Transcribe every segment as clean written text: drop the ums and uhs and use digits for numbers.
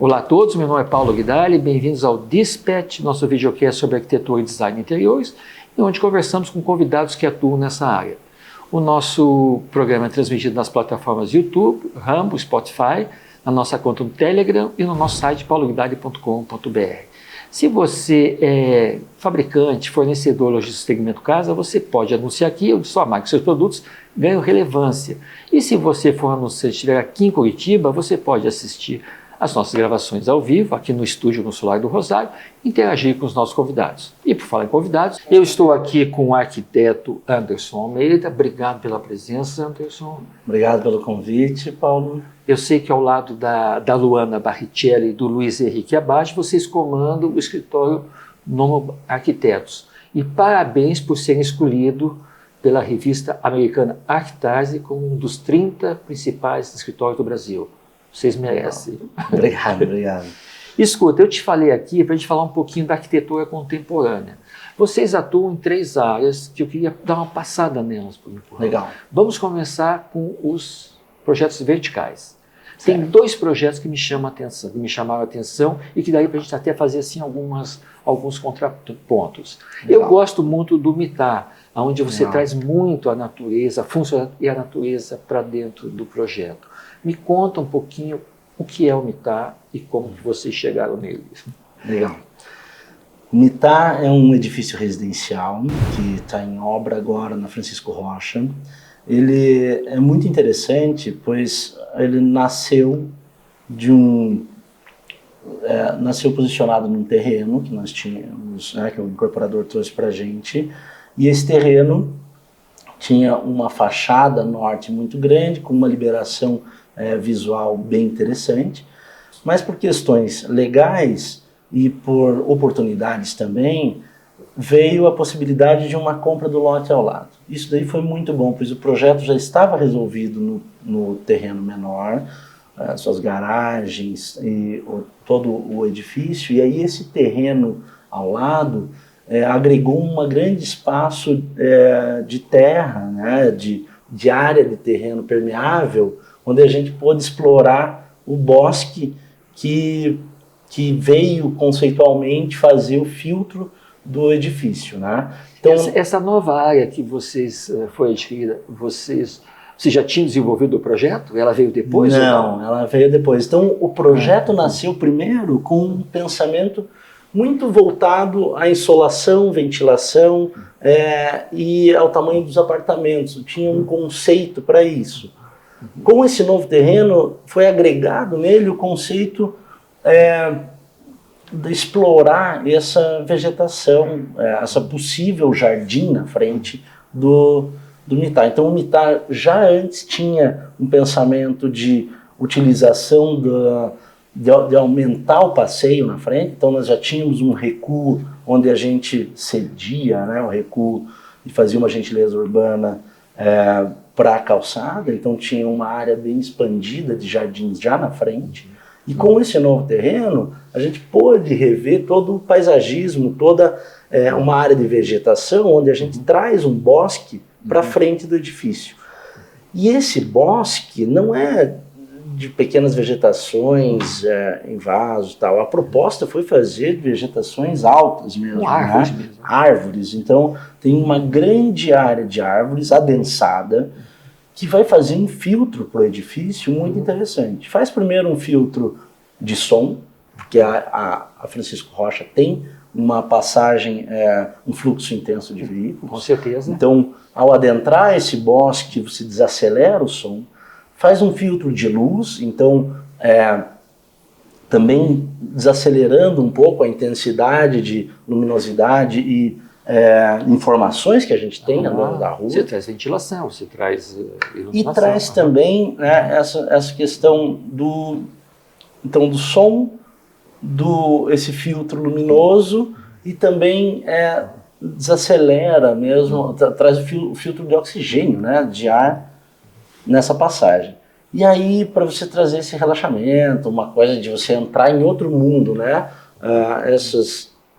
Olá a todos, meu nome é Paulo Guidali, bem-vindos ao Dispatch, nosso videocast sobre arquitetura e design de interiores, onde conversamos com convidados que atuam nessa área. O nosso programa é transmitido nas plataformas YouTube, Rumble, Spotify, na nossa conta no Telegram e no nosso site pauloguidali.com.br. Se você é fabricante, fornecedor, lojista de segmento casa, você pode anunciar aqui, onde sua marca e seus produtos ganham relevância. E se você for anunciante e estiver aqui em Curitiba, você pode assistir as nossas gravações ao vivo, aqui no estúdio no Solar do Rosário, interagir com os nossos convidados. E por falar em convidados, eu estou aqui com o arquiteto Anderson Almeida. Obrigado pela presença, Anderson. Obrigado pelo convite, Paulo. Eu sei que ao lado da Luana Barrichelli e do Luiz Henrique Abate, vocês comandam o escritório Nomo Arquitetos. E parabéns por serem escolhidos pela revista americana Architize como um dos 30 principais escritórios do Brasil. Vocês merecem. Obrigado. Escuta, eu te falei aqui para a gente falar um pouquinho da arquitetura contemporânea. Vocês atuam em 3 áreas que eu queria dar uma passada nelas por enquanto. Legal. Vamos começar com os projetos verticais. Certo. Tem 2 projetos que me chamaram a atenção e que daí para a gente até fazer assim alguns contrapontos. Legal. Eu gosto muito do MITAR, onde você Legal. traz muito a natureza, a função e a natureza para dentro do projeto. Me conta um pouquinho o que é o MITAR e como que vocês chegaram nele. Legal. O MITAR é um edifício residencial que está em obra agora na Francisco Rocha. Ele é muito interessante, pois ele nasceu nasceu posicionado num terreno que nós tínhamos, que o incorporador trouxe para a gente, e esse terreno tinha uma fachada norte muito grande, com uma liberação visual bem interessante, mas por questões legais e por oportunidades também, veio a possibilidade de uma compra do lote ao lado. Isso daí foi muito bom, pois o projeto já estava resolvido no terreno menor, suas garagens e todo o edifício, e aí esse terreno ao lado agregou um grande espaço de terra, né, de área de terreno permeável, onde a gente pôde explorar o bosque que veio conceitualmente fazer o filtro do edifício, né? Então, essa nova área que foi adquirida, você já tinha desenvolvido o projeto? Ela veio depois? Não, ela veio depois. Então, o projeto nasceu primeiro com um pensamento muito voltado à insolação, ventilação e ao tamanho dos apartamentos. Tinha um conceito para isso. Com esse novo terreno, foi agregado nele o conceito de explorar essa vegetação, essa possível jardim na frente do MITAR. Então, o MITAR já antes tinha um pensamento de utilização de aumentar o passeio na frente. Então, nós já tínhamos um recuo onde a gente cedia, o recuo e fazia uma gentileza urbana para a calçada, então tinha uma área bem expandida de jardins já na frente, e com esse novo terreno a gente pôde rever todo o paisagismo, toda uma área de vegetação onde a gente traz um bosque para frente do edifício. E esse bosque não é de pequenas vegetações em vasos e tal, a proposta foi fazer vegetações altas mesmo, árvores mesmo. Árvores, então tem uma grande área de árvores adensada que vai fazer um filtro para o edifício muito interessante. Faz primeiro um filtro de som, porque a Francisco Rocha tem uma passagem, um fluxo intenso de veículos. Com certeza. Então, ao adentrar esse bosque, você desacelera o som, faz um filtro de luz, então também desacelerando um pouco a intensidade de luminosidade e informações que a gente tem andando da rua. Você traz ventilação, você traz iluminação. E traz também essa questão do som, esse filtro luminoso, e também desacelera mesmo, traz o filtro de oxigênio, de ar nessa passagem. E aí, para você trazer esse relaxamento, uma coisa de você entrar em outro mundo,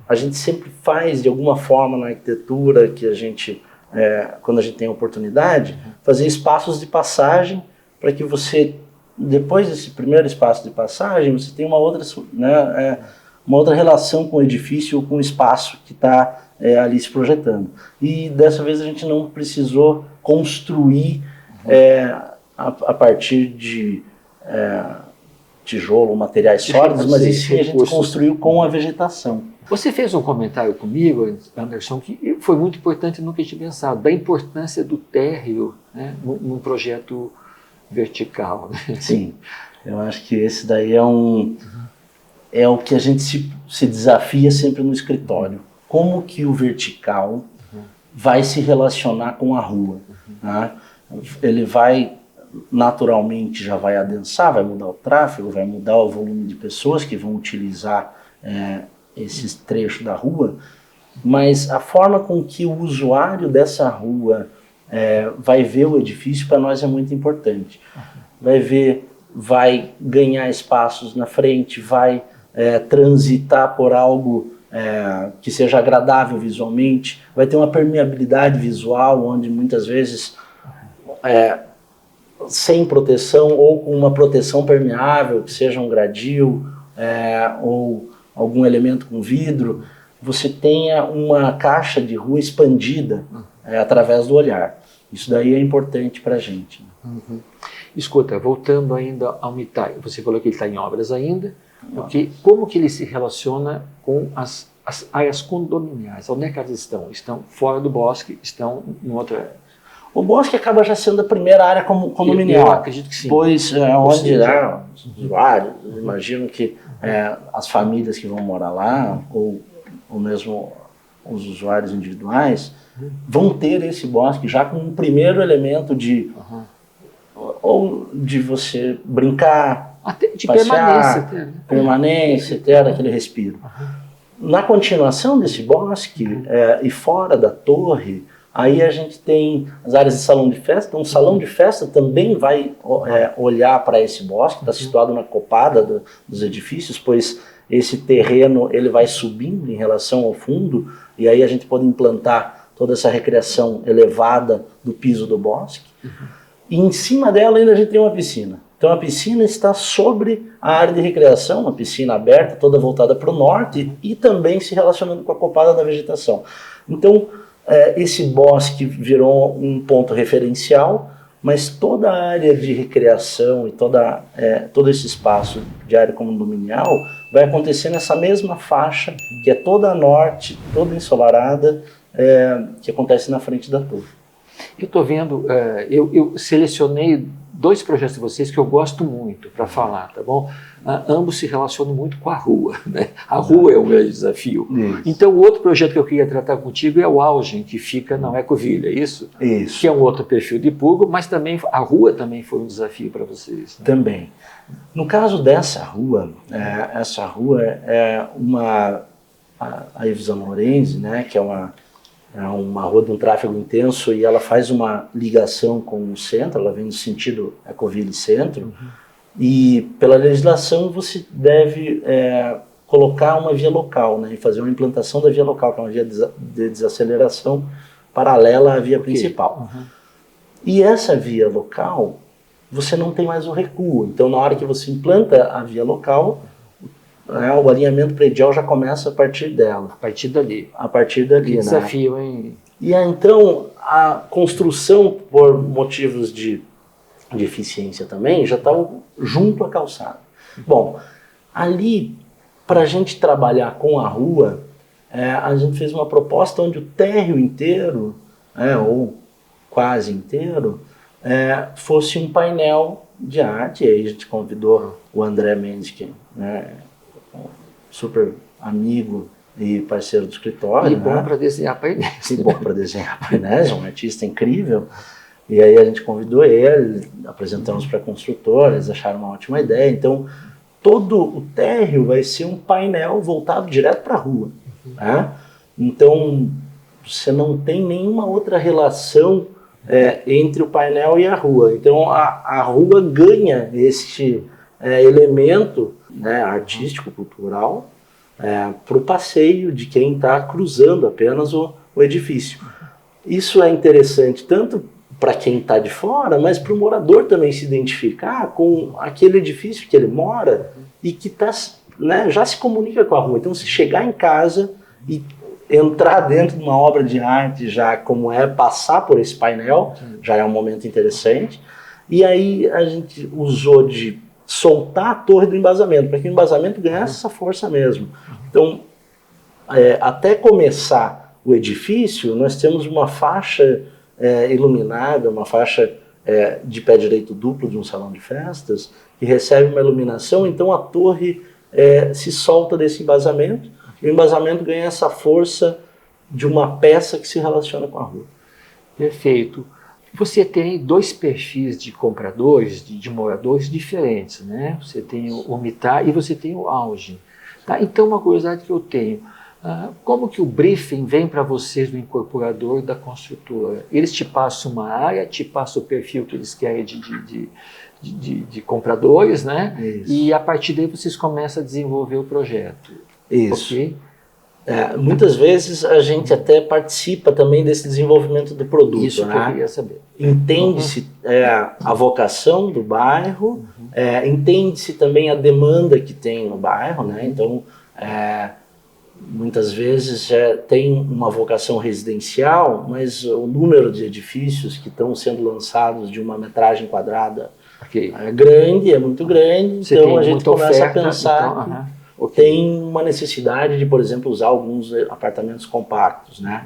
a gente sempre faz de alguma forma na arquitetura que a gente, quando a gente tem a oportunidade, fazer espaços de passagem para que você depois desse primeiro espaço de passagem, você tem uma outra, né, uma outra relação com o edifício, com o espaço que está ali se projetando. E dessa vez a gente não precisou construir a partir de tijolo, materiais sólidos, mas sim a gente construiu com a vegetação. Você fez um comentário comigo, Anderson, que foi muito importante, eu nunca tinha pensado, da importância do térreo, né, num projeto vertical. Né? Sim, eu acho que esse daí é o que a gente se desafia sempre no escritório. Como que o vertical vai se relacionar com a rua? Né? Ele vai, naturalmente, já vai adensar, vai mudar o tráfego, vai mudar o volume de pessoas que vão utilizar esses trechos da rua, mas a forma com que o usuário dessa rua vai ver o edifício, para nós é muito importante. Vai ganhar espaços na frente, vai transitar por algo que seja agradável visualmente, vai ter uma permeabilidade visual, onde muitas vezes sem proteção ou com uma proteção permeável, que seja um gradil ou algum elemento com vidro, você tenha uma caixa de rua expandida através do olhar. Isso daí é importante para a gente. Uhum. Escuta, voltando ainda ao Mitai, você falou que ele está em obras ainda, porque como que ele se relaciona com as áreas condominiais? Onde é que elas estão? Estão fora do bosque, estão em outra... O bosque acaba já sendo a primeira área condominial. Eu acredito que sim. Pois onde os usuários, imagino que as famílias que vão morar lá, ou mesmo os usuários individuais, vão ter esse bosque já com um primeiro elemento ou de você brincar, até de passear, permanência, ter aquele respiro. Na continuação desse bosque e fora da torre, aí a gente tem as áreas de salão de festa. Então, o salão de festa também vai olhar para esse bosque, está situado na copada dos edifícios, pois esse terreno ele vai subindo em relação ao fundo, e aí a gente pode implantar toda essa recreação elevada do piso do bosque. E em cima dela ainda a gente tem uma piscina. Então a piscina está sobre a área de recreação, uma piscina aberta, toda voltada para o norte e também se relacionando com a copada da vegetação. Então esse bosque virou um ponto referencial, mas toda a área de recreação e todo esse espaço de área condominial vai acontecer nessa mesma faixa, que é toda a norte, toda ensolarada, que acontece na frente da torre. Eu estou vendo, eu selecionei 2 projetos de vocês que eu gosto muito para falar, tá bom? Ambos se relacionam muito com a rua, né? A rua é o grande desafio. Isso. Então, o outro projeto que eu queria tratar contigo é o Augen, que fica na Ecoville, é isso? Isso. Que é um outro perfil de público, mas também a rua também foi um desafio para vocês. Né? Também. No caso dessa rua, essa rua é a Evisa Lorenzi, né, que é uma rua de um tráfego intenso, e ela faz uma ligação com o centro, ela vem no sentido Ecoville Centro, e pela legislação você deve colocar uma via local, né, e fazer uma implantação da via local, que é uma via de desaceleração paralela à via principal. E essa via local, você não tem mais o recuo, então na hora que você implanta a via local, o alinhamento predial já começa a partir dela. A partir dali. A partir dali, que desafio, hein? E então, a construção, por motivos de eficiência também, já estava junto à calçada. Bom, ali, para a gente trabalhar com a rua, a gente fez uma proposta onde o térreo inteiro, ou quase inteiro, fosse um painel de arte. E aí a gente convidou o André Mendes, que super amigo e parceiro do escritório. E bom para desenhar painéis. E bom para desenhar painéis, um artista incrível. E aí a gente convidou ele, apresentamos para construtores, acharam uma ótima ideia. Então, todo o térreo vai ser um painel voltado direto para a rua. Né? Então, você não tem nenhuma outra relação entre o painel e a rua. Então, a rua ganha este elemento, né, artístico, cultural, para o passeio de quem está cruzando apenas o edifício. Isso é interessante tanto para quem está de fora, mas para o morador também se identificar com aquele edifício que ele mora e que tá, né, já se comunica com a rua. Então, se chegar em casa e entrar dentro de uma obra de arte, já como é passar por esse painel, já é um momento interessante. E aí a gente usou de soltar a torre do embasamento, para que o embasamento ganhasse essa força mesmo. Então, até começar o edifício, nós temos uma faixa iluminada, uma faixa de pé direito duplo de um salão de festas, que recebe uma iluminação, então a torre se solta desse embasamento, e o embasamento ganha essa força de uma peça que se relaciona com a rua. Perfeito. Você tem dois perfis de compradores, de moradores diferentes, né? Você tem o Mitar e você tem o Auge. Tá? Então, uma curiosidade que eu tenho, como que o briefing vem para vocês do incorporador da construtora? Eles te passam uma área, te passam o perfil que eles querem de compradores, né? Isso. E a partir daí vocês começam a desenvolver o projeto. Isso. Okay? Muitas vezes a gente até participa também desse desenvolvimento do produto. Isso, né? que eu queria saber. Entende-se a vocação do bairro, entende-se também a demanda que tem no bairro, né? Então, muitas vezes tem uma vocação residencial, mas o número de edifícios que estão sendo lançados de uma metragem quadrada é grande, é muito grande. Você então a gente começa oferta, a pensar então, que tem uma necessidade de, por exemplo, usar alguns apartamentos compactos, né?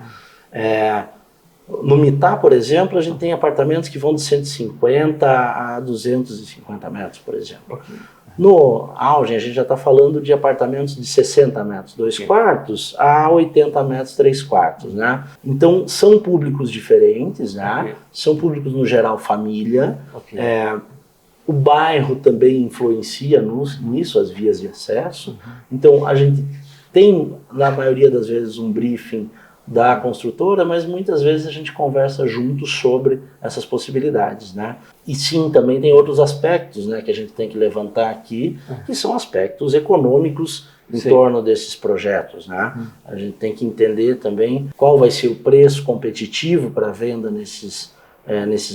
No Mitar, por exemplo, a gente tem apartamentos que vão de 150 a 250 metros, por exemplo. No Auge, a gente já está falando de apartamentos de 60 metros, 2 quartos, a 80 metros, 3 quartos, né? Então, são públicos diferentes, né? São públicos, no geral, família. O bairro também influencia nisso, as vias de acesso. Então, a gente tem, na maioria das vezes, um briefing da construtora, mas muitas vezes a gente conversa junto sobre essas possibilidades, né? E sim, também tem outros aspectos, né, que a gente tem que levantar aqui, que são aspectos econômicos em torno desses projetos, né? A gente tem que entender também qual vai ser o preço competitivo para venda nesses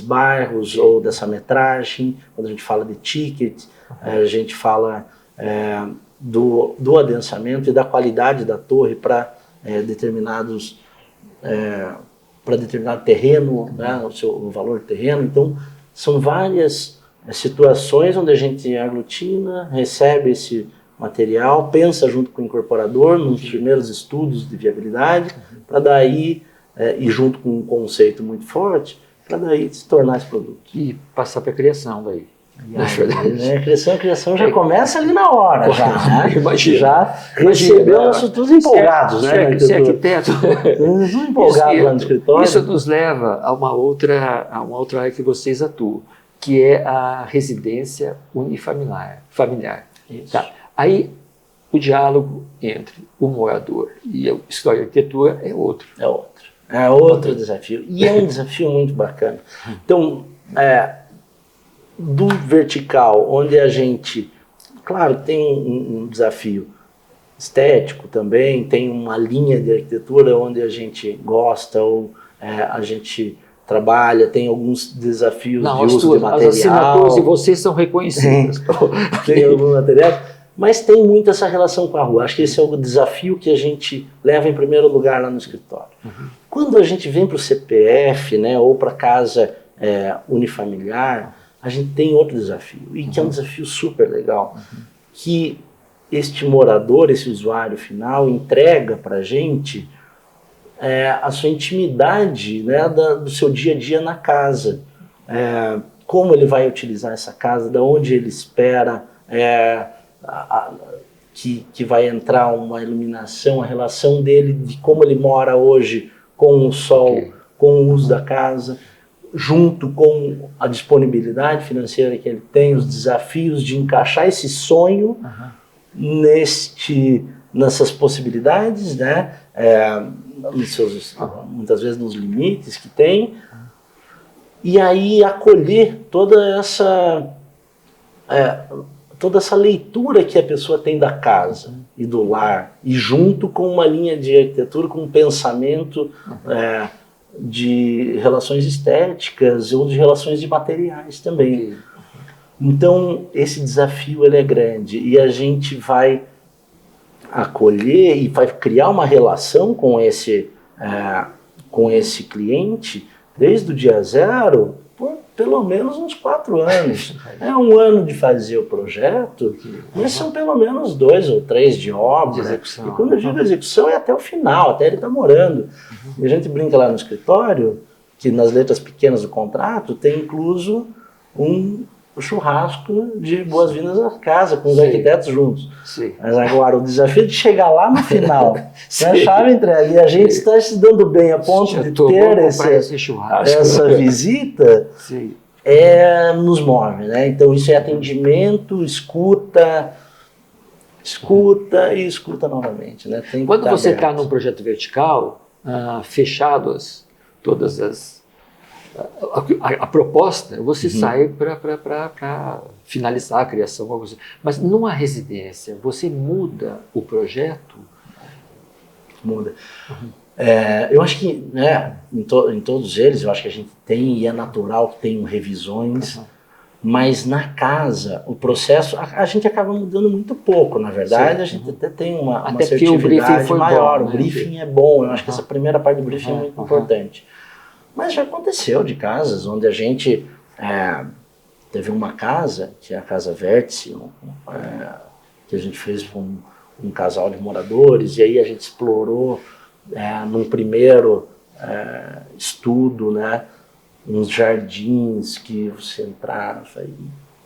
bairros ou dessa metragem. Quando a gente fala de ticket, a gente fala do adensamento e da qualidade da torre para determinado terreno, né, o valor do terreno. Então, são várias situações onde a gente aglutina, recebe esse material, pensa junto com o incorporador nos primeiros estudos de viabilidade, para daí, e junto com um conceito muito forte, para daí se tornar esse produto. E passar para a criação daí. A criação já começa ali na hora, já, né? Imagina. Já recebeu nossos todos empolgados, né? Ser arquiteto. Empolgados lá no escritório. Isso nos leva a uma outra área que vocês atuam, que é a residência unifamiliar. Tá? Aí o diálogo entre o morador e a história de arquitetura é outro. É outro desafio. E é um desafio muito bacana. Então, do vertical, onde a gente, claro, tem um desafio estético também, tem uma linha de arquitetura onde a gente gosta ou a gente trabalha, tem alguns desafios de uso de material. As assinaturas de vocês são reconhecidas. Tem alguns materiais, mas tem muito essa relação com a rua. Acho que esse é o desafio que a gente leva em primeiro lugar lá no escritório. Quando a gente vem para o CPF, né, ou para casa unifamiliar, a gente tem outro desafio, e que é um desafio super legal, que este morador, esse usuário final, entrega para a gente a sua intimidade, né, do seu dia a dia na casa. Como ele vai utilizar essa casa, de onde ele espera que vai entrar uma iluminação, a relação dele, de como ele mora hoje com o sol, com o uso da casa, junto com a disponibilidade financeira que ele tem, os desafios de encaixar esse sonho nessas possibilidades, né? Muitas vezes nos limites que tem, e aí acolher toda essa leitura que a pessoa tem da casa e do lar, e junto com uma linha de arquitetura, com um pensamento de relações estéticas ou de relações de materiais também. Então, esse desafio ele é grande e a gente vai acolher e vai criar uma relação com esse cliente desde o dia zero por pelo menos uns 4 anos. É um ano de fazer o projeto, mas são pelo menos 2 ou 3 de obra. E quando eu digo execução é até o final, até ele estar morando. E a gente brinca lá no escritório que nas letras pequenas do contrato tem incluso um churrasco de boas-vindas à casa, com os arquitetos juntos. Sim. Mas agora, o desafio de chegar lá no final, a chave entregue, e a gente está se dando bem a ponto de ter essa visita, nos move, né? Então, isso é atendimento, escuta e escuta novamente. Né? Quando você está num projeto vertical, fechadas todas as a proposta, você sai para finalizar a criação. Mas numa residência, você muda o projeto? Muda. Eu acho que em todos eles, eu acho que a gente tem, e é natural que tenham revisões, mas na casa, o processo, a gente acaba mudando muito pouco, na verdade. A gente até tem uma assertividade maior. Bom, né? O briefing é bom, eu acho que essa primeira parte do briefing é muito importante. Mas já aconteceu de casas onde a gente teve uma casa, que é a Casa Vértice, que a gente fez com um casal de moradores, e aí a gente explorou num primeiro estudo, né, uns jardins que você entrava e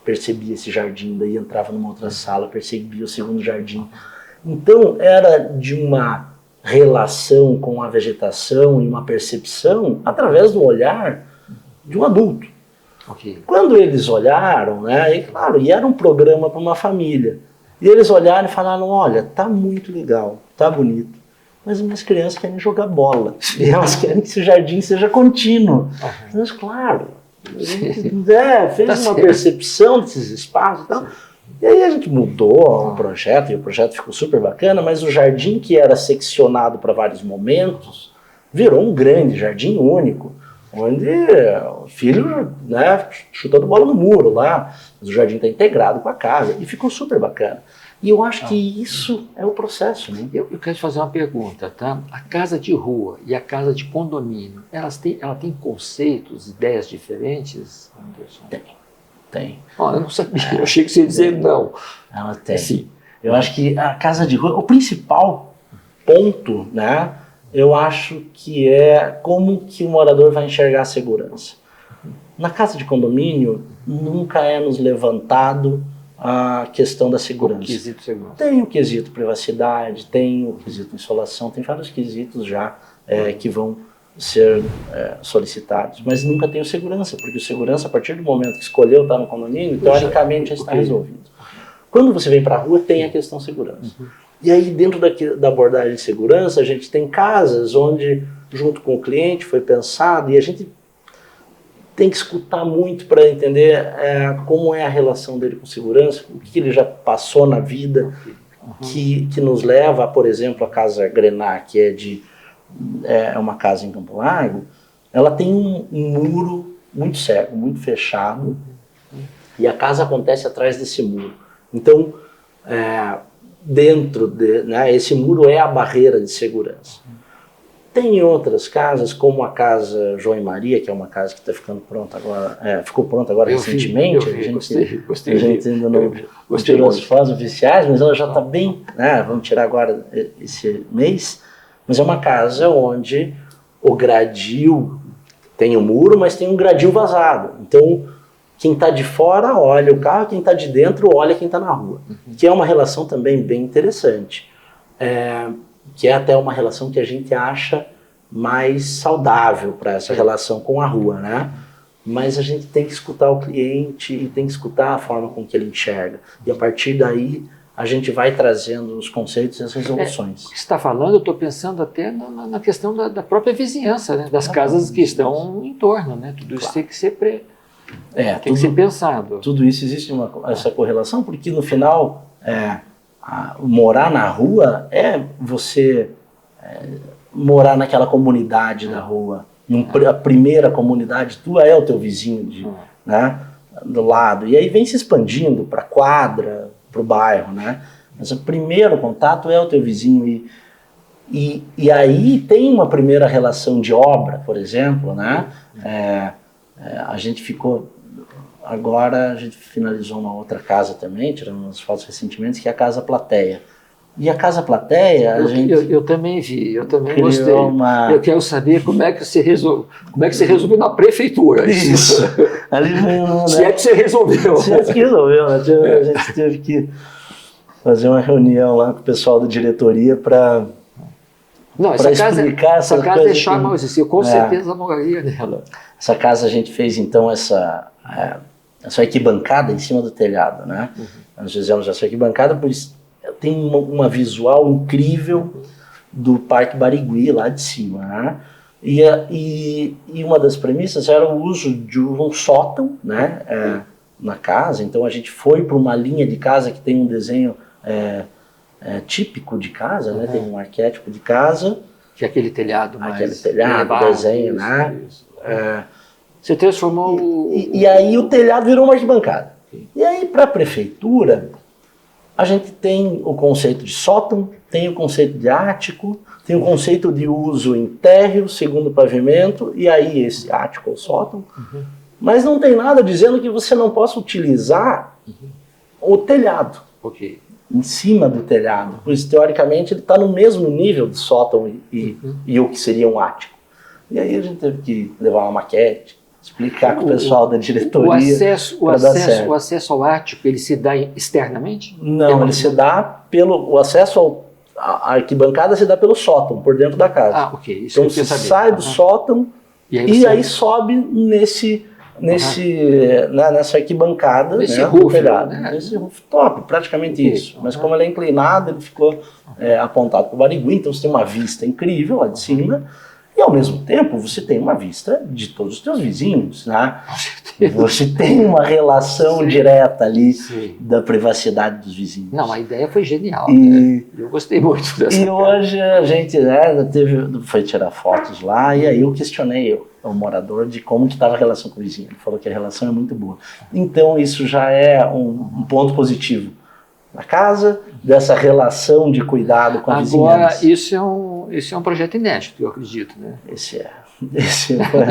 percebia esse jardim, daí entrava numa outra sala, percebia o segundo jardim. Então era de uma relação com a vegetação e uma percepção através do olhar de um adulto. Quando eles olharam, né, e claro, e era um programa para uma família, e eles olharam e falaram, olha, tá muito legal, tá bonito, mas minhas crianças querem jogar bola, e elas querem que esse jardim seja contínuo. Mas claro, a gente fez uma percepção desses espaços e tal. E aí a gente mudou o projeto, e o projeto ficou super bacana, mas o jardim que era seccionado para vários momentos virou um grande jardim único, onde o filho, né, chutando bola no muro lá, mas o jardim está integrado com a casa, e ficou super bacana. E eu acho que isso é o processo. Né? Eu quero te fazer uma pergunta, tá? A casa de rua e a casa de condomínio, ela tem conceitos, ideias diferentes, Anderson? Tem. Eu não sabia, eu achei que você ia dizer não. Ela tem. Sim. Eu acho que a casa de rua, o principal ponto, né, eu acho que é como que o morador vai enxergar a segurança. Na casa de condomínio, nunca é nos levantado a questão da segurança. O quesito segurança. Tem o quesito privacidade, tem o quesito insolação, tem vários quesitos já que vão ser solicitados, mas nunca tem o segurança, porque o segurança, a partir do momento que escolheu estar no condomínio, teoricamente já está resolvido. Quando você vem para a rua, tem a questão segurança. E aí, dentro da abordagem de segurança, a gente tem casas onde, junto com o cliente, foi pensado, e a gente tem que escutar muito para entender como é a relação dele com segurança, o que ele já passou na vida, que nos leva a, por exemplo, a Casa Grenar, que é uma casa em Campo Largo, ela tem um muro muito cego, muito fechado, e a casa acontece atrás desse muro. Então, esse muro é a barreira de segurança. Tem outras casas, como a Casa João e Maria, que é uma casa que está ficando pronta agora, ficou pronta agora recentemente. Gostei. A gente ainda não tirou as fotos oficiais, mas ela já está bem, né? Vamos tirar agora esse mês. Mas é uma casa onde o gradil tem um muro, mas tem um gradil vazado. Então, quem está de fora olha o carro, quem está de dentro olha quem está na rua. Que é uma relação também bem interessante. Que é até uma relação que a gente acha mais saudável para essa relação com a rua, né? Mas a gente tem que escutar o cliente e tem que escutar a forma com que ele enxerga. E a partir daí, a gente vai trazendo os conceitos e as resoluções. O que você está falando, eu estou pensando até na questão da própria vizinhança, né? Das casas que estão em torno, né? Tudo isso tem que ser tem que ser pensado. Tudo isso existe essa correlação, porque no final, morar na rua é você morar naquela comunidade da rua, A primeira comunidade tua é o teu vizinho né, do lado. E aí vem se expandindo para a quadra, para o bairro, né? Mas o primeiro contato é o teu vizinho. E aí tem uma primeira relação de obra, por exemplo, né? A gente ficou... Agora a gente finalizou uma outra casa também, tirando umas fotos recentemente, que é a Casa Plateia. E a Casa Plateia, eu também vi, eu também gostei. Eu quero saber como é que você resolveu na prefeitura. Isso. Ali, né? Se é que você resolveu. Se é que resolveu, né? A gente teve que fazer uma reunião lá com o pessoal da diretoria para explicar essa casa é charmosa, eu com certeza moraria nela. Essa casa a gente fez então essa arquibancada em cima do telhado, né? Nós fizemos essa arquibancada, pois tem uma visual incrível do Parque Barigui lá de cima, né? E uma das premissas era o uso de um sótão, né? Na casa. Então a gente foi para uma linha de casa que tem um desenho típico de casa, né? Tem um arquétipo de casa. Que é aquele telhado mais... Aquele telhado, desenho, isso, né? Isso. Você transformou e aí o telhado virou uma arquibancada. E aí para a prefeitura, a gente tem o conceito de sótão, tem o conceito de ático, tem o conceito de uso em térreo, segundo pavimento, e aí esse ático ou sótão. Mas não tem nada dizendo que você não possa utilizar o telhado. Em cima do telhado, pois teoricamente ele está no mesmo nível de sótão e o que seria um ático. E aí a gente teve que levar uma maquete, explicar com o pessoal da diretoria. O acesso ao ático, ele se dá externamente? Não, ele se dá o acesso à arquibancada se dá pelo sótão, por dentro da casa. Ok. Isso então você sai do sótão e aí sobe nessa arquibancada, nesse né, roof, telhado, né? Nesse rooftop, praticamente isso. Mas como ele é inclinado, ele ficou apontado para o Barigui, então você tem uma vista incrível lá de cima. E ao mesmo tempo você tem uma vista de todos os teus vizinhos, né? Você tem uma relação direta ali da privacidade dos vizinhos. Não, a ideia foi genial, né? Eu gostei muito dessa E hoje a gente foi tirar fotos lá e aí eu questionei o morador de como que estava a relação com o vizinho. Ele falou que a relação é muito boa. Então isso já é um ponto positivo na casa, dessa relação de cuidado com a vizinhança. Agora, isso é um projeto inédito, eu acredito, né? Esse foi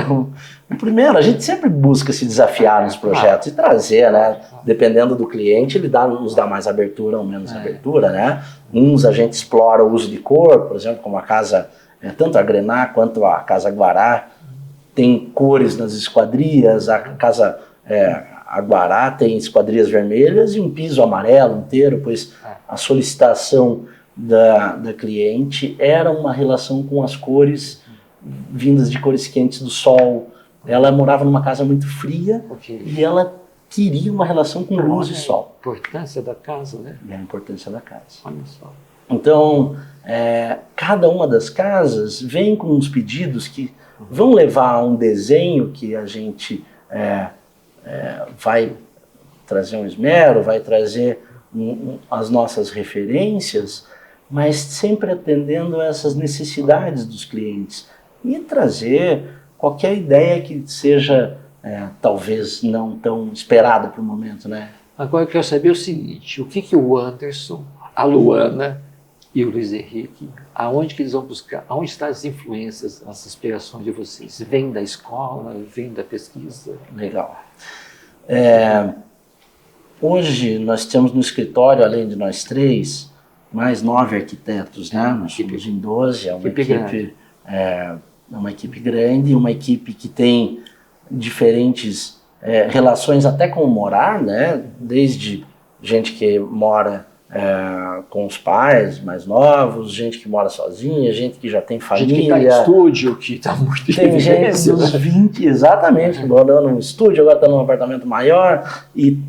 o primeiro. A gente sempre busca se desafiar nos projetos e trazer, né? Dependendo do cliente, ele nos dá mais abertura ou menos abertura, né? Uns a gente explora o uso de cor, por exemplo, como a casa, tanto a Grená quanto a Casa Guará, tem cores nas esquadrias, a Casa Aguará tem esquadrias vermelhas e um piso amarelo inteiro, pois a solicitação da cliente era uma relação com as cores vindas de cores quentes do sol. Ela morava numa casa muito fria e ela queria uma relação com luz e sol. A importância da casa, né? E a importância da casa. Olha só. Então, cada uma das casas vem com uns pedidos que vão levar a um desenho que a gente vai trazer um esmero, vai trazer as nossas referências, mas sempre atendendo a essas necessidades dos clientes e trazer qualquer ideia que seja talvez não tão esperada para o momento, né? Agora eu quero saber o seguinte, o que o Anderson, a Luana e o Luiz Henrique, aonde que eles vão buscar, aonde estão as influências, as inspirações de vocês? Vem da escola, vem da pesquisa? Legal. Hoje nós temos no escritório, além de nós três, mais 9 arquitetos, né? Nós somos em 12, uma equipe grande, uma equipe que tem diferentes relações até com o morar, né? Desde gente que mora com os pais mais novos, gente que mora sozinha, gente que já tem família. Gente que está em estúdio, que está muito tem gente dos 20, exatamente, que morando num estúdio, agora está num apartamento maior, e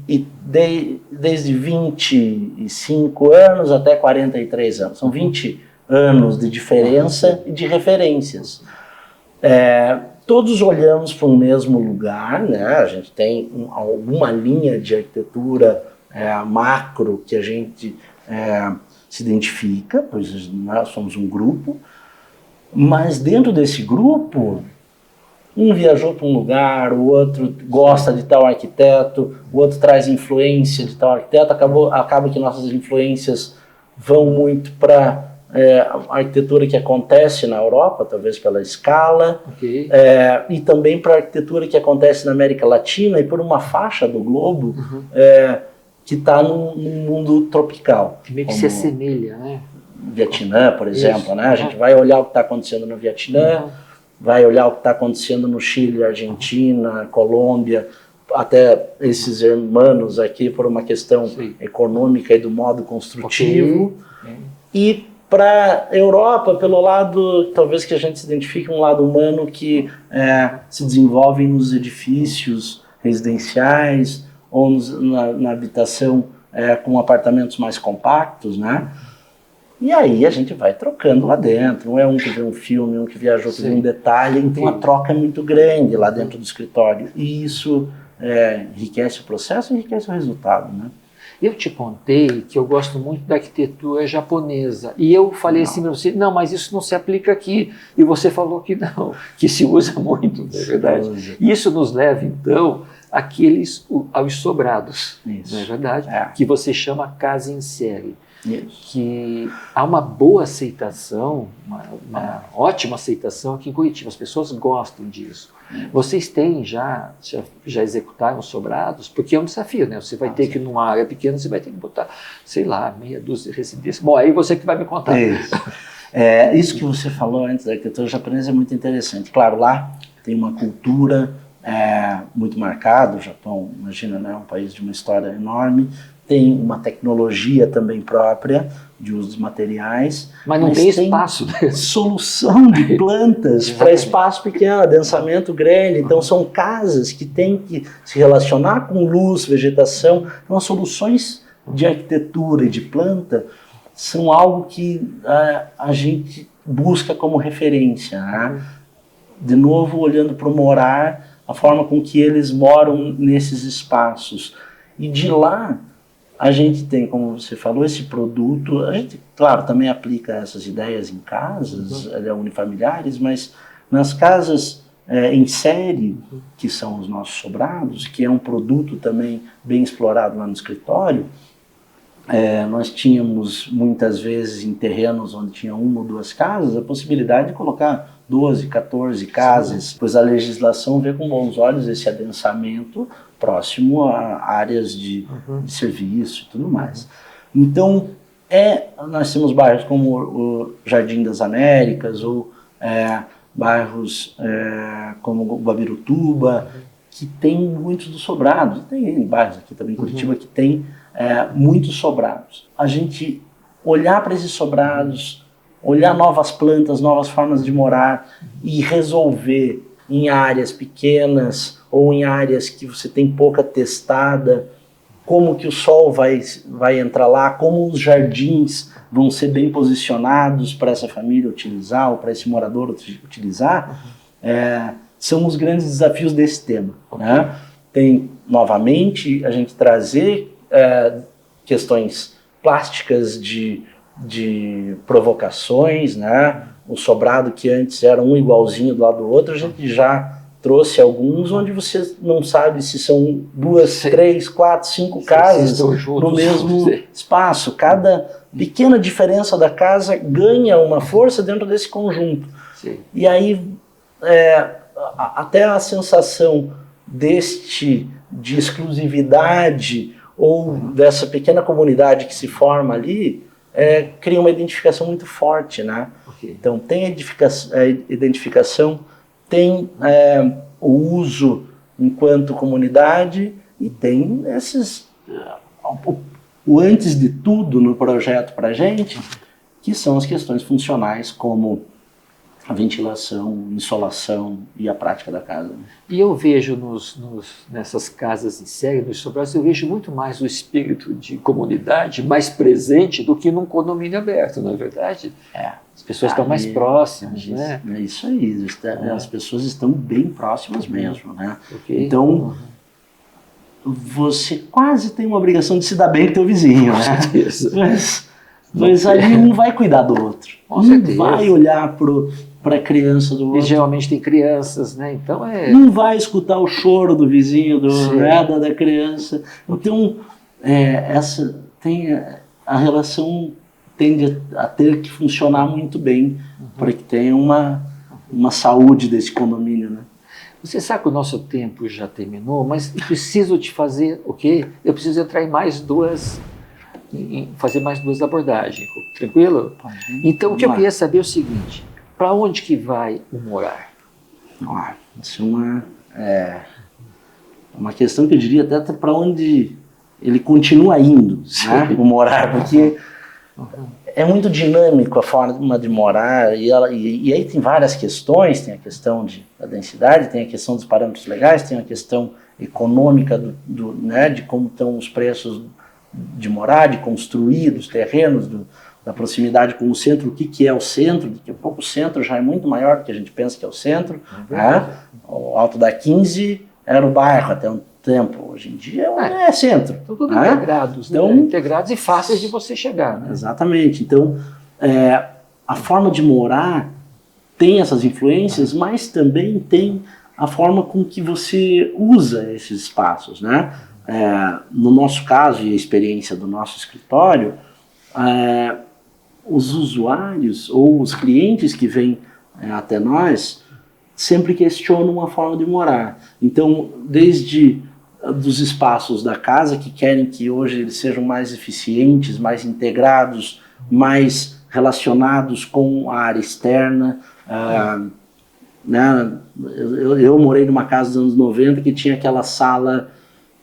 desde 25 anos até 43 anos. São 20 anos de diferença e de referências. Todos olhamos para um mesmo lugar, né? A gente tem alguma linha de arquitetura macro que a gente se identifica, pois nós somos um grupo, mas dentro desse grupo Um viajou para um lugar, o outro gosta de tal arquiteto, o outro traz influência de tal arquiteto, acaba que nossas influências vão muito para a arquitetura que acontece na Europa, talvez pela escala, e também para a arquitetura que acontece na América Latina e por uma faixa do globo que está num mundo tropical. Que meio que se assemelha, né? Vietnã, por exemplo, né? A gente vai olhar o que está acontecendo no Vietnã, vai olhar o que está acontecendo no Chile, Argentina, Colômbia, até esses irmãos aqui por uma questão econômica e do modo construtivo. E para a Europa, pelo lado, talvez que a gente se identifique um lado humano que se desenvolve nos edifícios residenciais ou na habitação com apartamentos mais compactos, né? E aí a gente vai trocando lá dentro, não é um que vê um filme, um que viajou, que vê um detalhe, então a troca é muito grande lá dentro do escritório. E isso enriquece o processo e enriquece o resultado, né? Eu te contei que eu gosto muito da arquitetura japonesa. E eu falei assim para você, não, mas isso não se aplica aqui. E você falou que não, que se usa muito, não é verdade? Isso nos leva, então, aos sobrados, não é verdade? Que você chama casa em série. Que há uma boa aceitação, uma ótima aceitação aqui em Curitiba. As pessoas gostam disso. Vocês têm já executaram sobrados? Porque é um desafio, né? Você vai ter que, numa área pequena, você vai ter que botar, sei lá, meia dúzia de residências. Bom, aí você que vai me contar. Isso que você falou antes da arquitetura japonesa é muito interessante. Claro, lá tem uma cultura muito marcada. O Japão, imagina, né? Um país de uma história enorme. Tem uma tecnologia também própria de uso dos materiais. Mas não tem espaço. Solução de plantas para espaço pequeno, adensamento grande. Então são casas que têm que se relacionar com luz, vegetação. Então as soluções de arquitetura e de planta são algo que a gente busca como referência, né? De novo, olhando para o morar, a forma com que eles moram nesses espaços. E de lá a gente tem, como você falou, esse produto. A gente, claro, também aplica essas ideias em casas unifamiliares, mas nas casas em série, que são os nossos sobrados, que é um produto também bem explorado lá no escritório, nós tínhamos muitas vezes em terrenos onde tinha uma ou duas casas a possibilidade de colocar 12, 14 casas, pois a legislação vê com bons olhos esse adensamento próximo a áreas de serviço e tudo mais. Então, nós temos bairros como o Jardim das Américas, ou bairros como Guabirutuba, que tem muitos dos sobrados. Tem bairros aqui também em Curitiba que tem muitos sobrados. A gente olhar para esses sobrados, olhar novas plantas, novas formas de morar e resolver em áreas pequenas ou em áreas que você tem pouca testada, como que o sol vai entrar lá, como os jardins vão ser bem posicionados para essa família utilizar ou para esse morador utilizar, são os grandes desafios desse tema. Né? Tem, novamente, a gente trazer questões plásticas de provocações, né? O sobrado que antes era um igualzinho do lado do outro, a gente já trouxe alguns onde você não sabe se são 2, 3, 4, 5 casas no mesmo espaço. Cada pequena diferença da casa ganha uma força dentro desse conjunto. Sim. E aí até a sensação de exclusividade ou dessa pequena comunidade que se forma ali cria uma identificação muito forte, né? Então tem a identificação, tem o uso enquanto comunidade e tem o antes de tudo no projeto para a gente, que são as questões funcionais como a ventilação, insolação e a prática da casa. E eu vejo nessas casas em série, nos sobrados, eu vejo muito mais o espírito de comunidade mais presente do que num condomínio aberto, não é verdade? As pessoas estão mais próximas, né? É isso aí, as pessoas estão bem próximas mesmo, né? Então, você quase tem uma obrigação de se dar bem com o teu vizinho, né? Mas ali um vai cuidar do outro. Com Um certeza. vai olhar para a criança do E outro. geralmente tem crianças, né? Então Não vai escutar o choro do vizinho, Sim. da criança. Então, essa tem a relação tende a ter que funcionar muito bem para que tenha uma saúde desse condomínio, né? Você sabe que o nosso tempo já terminou, mas eu preciso te fazer o quê? Eu preciso entrar em mais duas, fazer mais duas abordagens. Tranquilo? Então, o que eu queria saber é o seguinte: para onde que vai o morar? Isso é uma questão que eu diria até para onde ele continua indo, né, o morar, porque é muito dinâmico a forma de morar e aí tem várias questões, tem a questão da densidade, tem a questão dos parâmetros legais, tem a questão econômica né, de como estão os preços de morar, de construir, dos terrenos, da proximidade com o centro, o que é o centro, daqui a pouco o centro já é muito maior do que a gente pensa que é o centro, né? O Alto da 15 era o bairro até um tempo, hoje em dia é centro. Estão todos né? integrados, Então, né? Integrados e fáceis de você chegar. Né? Exatamente. Então, a forma de morar tem essas influências, mas também tem a forma com que você usa esses espaços, né? No nosso caso e a experiência do nosso escritório, os usuários ou os clientes que vêm até nós sempre questionam a forma de morar. Então, desde dos espaços da casa que querem que hoje eles sejam mais eficientes, mais integrados, mais relacionados com a área externa. Né? Eu morei numa casa dos anos 90 que tinha aquela sala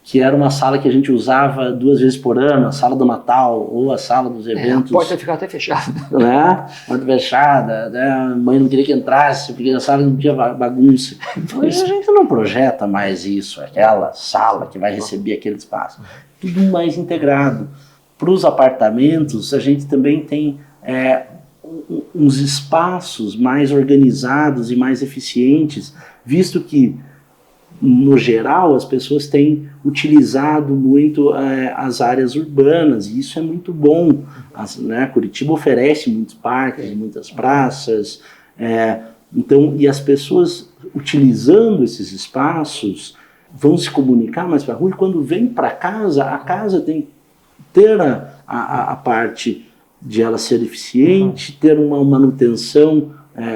que era uma sala que a gente usava 2 vezes por ano, a sala do Natal ou a sala dos eventos. A porta ficava até fechada. Né? Porta fechada, né? A mãe não queria que entrasse porque a sala não tinha bagunça. Hoje a gente não projeta mais isso, aquela sala que vai receber aquele espaço. Tudo mais integrado. Para os apartamentos, a gente também tem uns espaços mais organizados e mais eficientes, visto que no geral, as pessoas têm utilizado muito as áreas urbanas, e isso é muito bom. Né? Curitiba oferece muitos parques, muitas praças, então, e as pessoas utilizando esses espaços vão se comunicar mais para a rua, e quando vem para casa, a casa tem que ter a parte de ela ser eficiente, ter uma manutenção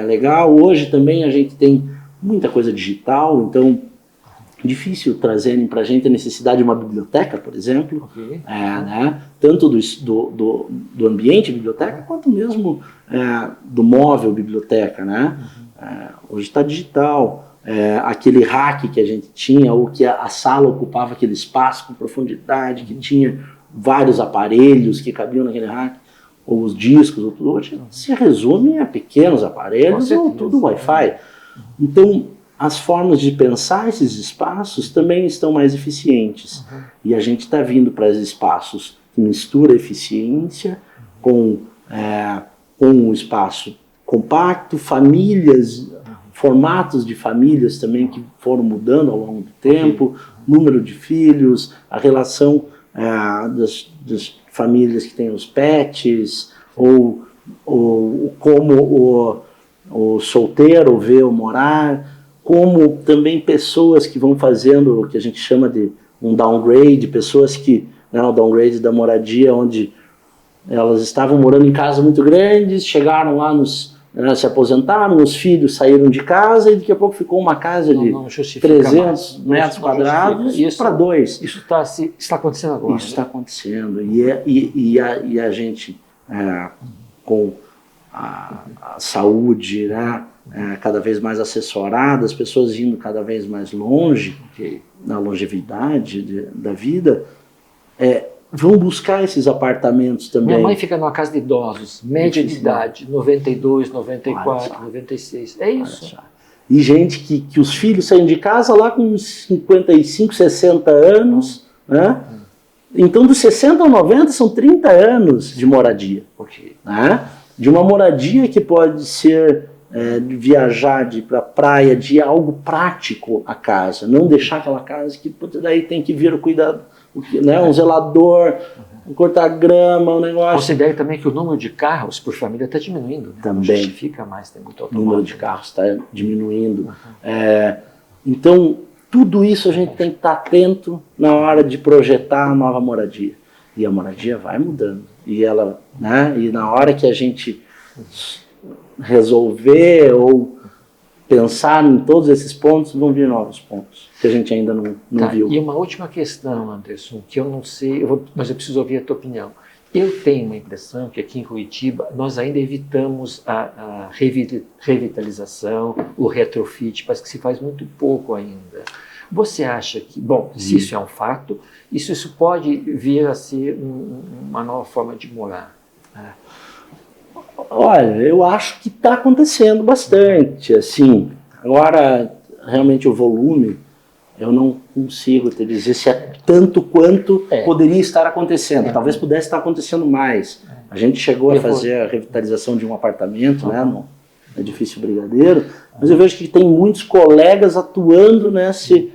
legal. Hoje também a gente tem muita coisa digital, então difícil trazerem para a gente a necessidade de uma biblioteca, por exemplo, né? Tanto do ambiente biblioteca, quanto mesmo do móvel biblioteca. Né? Hoje está digital. Aquele rack que a gente tinha, ou que a sala ocupava aquele espaço com profundidade, que tinha vários aparelhos que cabiam naquele rack, ou os discos, ou tudo, hoje se resume a pequenos aparelhos ou tudo Wi-Fi. Então, as formas de pensar esses espaços também estão mais eficientes. E a gente está vindo para esses espaços que mistura eficiência com um espaço compacto, famílias, formatos de famílias também que foram mudando ao longo do tempo, número de filhos, a relação das famílias que têm os pets, ou como o solteiro vê o morar, como também pessoas que vão fazendo o que a gente chama de um downgrade, pessoas que, o downgrade da moradia, onde elas estavam morando em casas muito grandes, chegaram lá, se aposentaram, os filhos saíram de casa e daqui a pouco ficou uma casa de 300 metros quadrados para 2. Isso está acontecendo agora. Isso está acontecendo. E a gente, com a saúde, né, cada vez mais assessorada, as pessoas indo cada vez mais longe na longevidade da vida, vão buscar esses apartamentos também. Minha mãe fica numa casa de idosos, média de idade, 92, 94, 96. É isso. E gente que os filhos saem de casa lá com 55, 60 anos, né? Então dos 60 aos 90 são 30 anos de moradia. Né? De uma moradia que pode ser viajar para a praia, de algo prático a casa, não deixar aquela casa que daí tem que vir o cuidado, né, um zelador, cortar grama, o negócio. Considere também que o número de carros por família está diminuindo. Né? Também. Não justifica mais, tem muito O automóvel. número de carros está diminuindo. Então, tudo isso a gente tem que estar atento na hora de projetar a nova moradia. E a moradia vai mudando. E ela, né? E na hora que a gente resolver ou pensar em todos esses pontos, vão vir novos pontos que a gente ainda não viu. E uma última questão, Anderson, que eu não sei, mas eu preciso ouvir a tua opinião. Eu tenho uma impressão que aqui em Curitiba nós ainda evitamos a revitalização, o retrofit, parece que se faz muito pouco ainda. Você acha que, bom, se isso é um fato, isso pode vir a ser uma nova forma de morar? Olha, eu acho que está acontecendo bastante, assim. Agora, realmente o volume, eu não consigo te dizer se é tanto quanto poderia estar acontecendo. Talvez pudesse estar acontecendo mais. A gente chegou a fazer a revitalização de um apartamento, né, no Edifício Brigadeiro, mas eu vejo que tem muitos colegas atuando nesse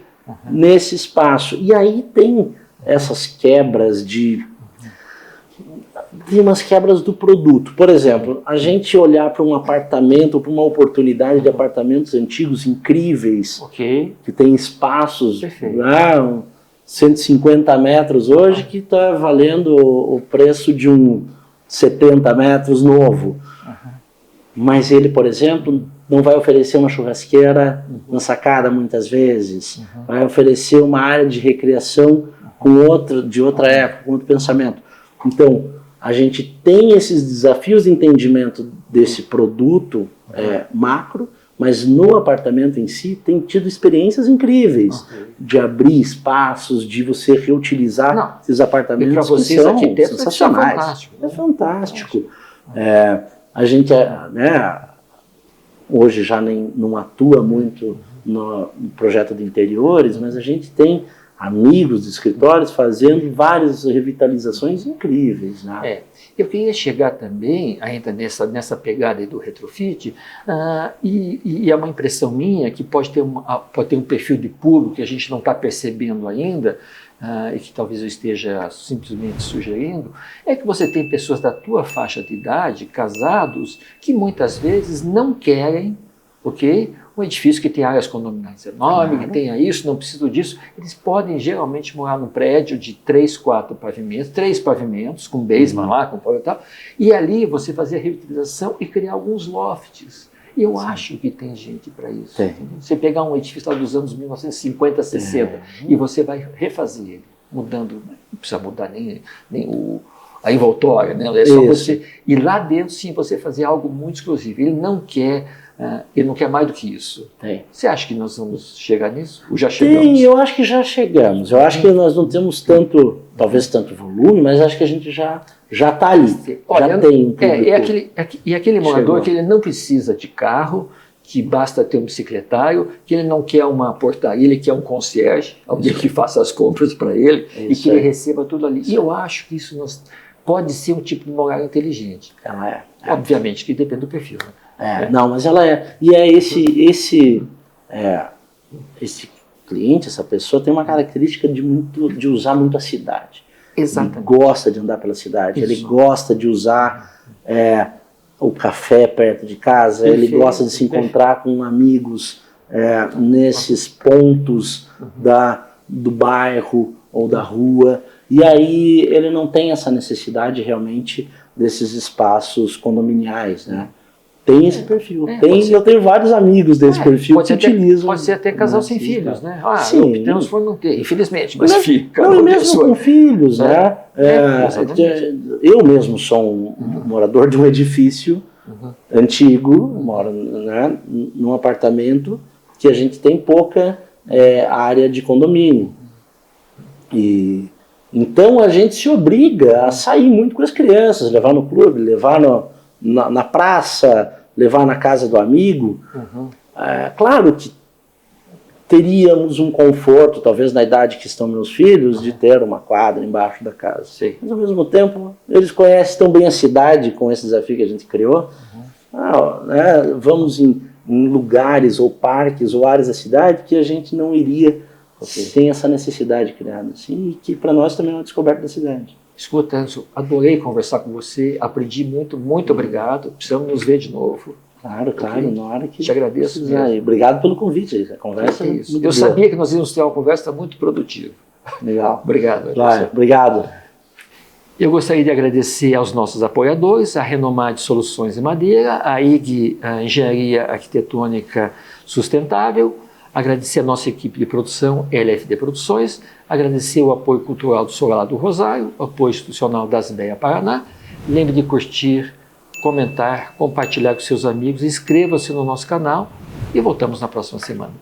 espaço. E aí tem essas quebras tem umas quebras do produto. Por exemplo, a gente olhar para um apartamento, para uma oportunidade de apartamentos antigos incríveis, que tem espaços, 150 metros hoje, que está valendo o preço de um 70 metros novo. Mas ele, por exemplo, não vai oferecer uma churrasqueira na sacada muitas vezes, vai oferecer uma área de recreação de outra época, com outro pensamento. Então, a gente tem esses desafios de entendimento desse produto macro, mas no apartamento em si tem tido experiências incríveis de abrir espaços, de você reutilizar esses apartamentos. E para vocês arquitetos sensacionais. É fantástico. A gente hoje já não atua muito no projeto de interiores, mas a gente tem amigos de escritórios fazendo várias revitalizações incríveis. Né? Eu queria chegar também, ainda nessa pegada aí do retrofit, e é uma impressão minha que pode ter um perfil de público que a gente não está percebendo ainda, e que talvez eu esteja simplesmente sugerindo, é que você tem pessoas da tua faixa de idade, casados, que muitas vezes não querem, um edifício que tem áreas condominais enormes, que tenha isso, não precisa disso. Eles podem geralmente morar num prédio de 3 pavimentos, com basement lá, com e tal, e ali você fazer a revitalização e criar alguns lofts. E eu acho que tem gente para isso. Você pegar um edifício lá dos anos 1950, 60, e você vai refazer ele, mudando, não precisa mudar nem a envoltória, né? É só você ir lá dentro, sim, você fazer algo muito exclusivo. Ele não quer mais do que isso. Você acha que nós vamos chegar nisso? Ou já chegamos? Eu acho que já chegamos. Eu acho que nós não temos talvez tanto volume, mas acho que a gente já está ali. Olha, já tem um público. aquele morador que ele não precisa de carro, que basta ter um bicicletário, que ele não quer uma portaria, ele quer um concierge, alguém que faça as compras para ele e que ele receba tudo ali. E eu acho que isso pode ser um tipo de morar inteligente. Ela Obviamente que depende do perfil. Né? Não, mas ela é. E esse cliente, essa pessoa, tem uma característica de usar muito a cidade. Exatamente. Ele gosta de andar pela cidade, ele gosta de usar o café perto de casa, ele gosta de se encontrar com amigos nesses pontos do bairro ou da rua. E aí ele não tem essa necessidade realmente desses espaços condominiais, né? Tem esse perfil. Eu tenho vários amigos desse perfil que utilizam. Pode ser até casal sem filhos, né? Sim. Optamos por não ter, infelizmente, mas fica. Não, e mesmo com filhos, né? Eu mesmo sou um morador de um edifício antigo, moro, né, num apartamento que a gente tem pouca área de condomínio. E então a gente se obriga a sair muito com as crianças, levar no clube, levar na praça, levar na casa do amigo. Claro que teríamos um conforto, talvez na idade que estão meus filhos, de ter uma quadra embaixo da casa. Sim. Mas ao mesmo tempo, eles conhecem tão bem a cidade com esse desafio que a gente criou. Vamos em lugares ou parques ou áreas da cidade que a gente não iria sem essa necessidade criada. Assim, e que para nós também é uma descoberta da cidade. Escuta, Anderson, adorei conversar com você, aprendi muito, muito obrigado. Precisamos nos ver de novo. Claro, claro, na hora que te agradeço precisar. mesmo. Obrigado pelo convite, a conversa é isso. muito Eu boa. sabia que nós íamos ter uma conversa muito produtiva. Legal. Obrigado. Vai, obrigado. Eu gostaria de agradecer aos nossos apoiadores, a Renomade Soluções em Madeira, a IG a Engenharia Arquitetônica Sustentável, agradecer a nossa equipe de produção, LFD Produções, agradecer o apoio cultural do Solar do Rosário, o apoio institucional das BEA Paraná. Lembre de curtir, comentar, compartilhar com seus amigos, inscreva-se no nosso canal e voltamos na próxima semana.